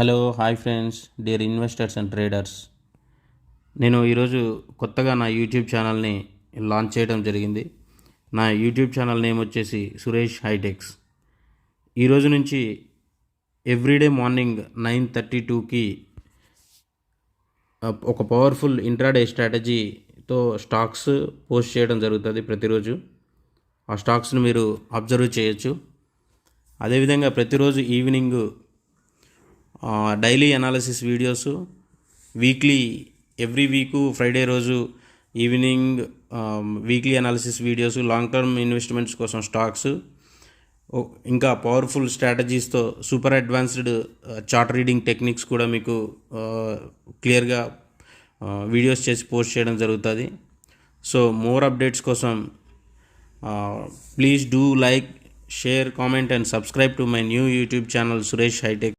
Hello hi friends, dear investors and traders. నేను ఈరోజు కొత్తగా నా యూట్యూబ్ ఛానల్ని లాంచ్ చేయడం జరిగింది. నా యూట్యూబ్ ఛానల్ నేమ్ వచ్చేసి సురేష్ హైటెక్స్. ఈరోజు నుంచి ఎవ్రీడే మార్నింగ్ 9:32కి ఒక పవర్ఫుల్ ఇంట్రాడే స్ట్రాటజీతో స్టాక్స్ పోస్ట్ చేయడం జరుగుతుంది ప్రతిరోజు. ఆ స్టాక్స్ని మీరు అబ్జర్వ్ చేయొచ్చు. అదేవిధంగా ప్రతిరోజు evening daily analysis videos, every week Friday రోజు evening weekly analysis videos, long term investments కోసం స్టాక్స్, ఇంకా పవర్ఫుల్ స్ట్రాటజీస్తో super advanced chart reading techniques కూడా మీకు క్లియర్గా వీడియోస్ చేసి పోస్ట్ చేయడం జరుగుతుంది. సో మోర్ అప్డేట్స్ కోసం please do like, share, comment and subscribe to my new YouTube channel Suresh hitech.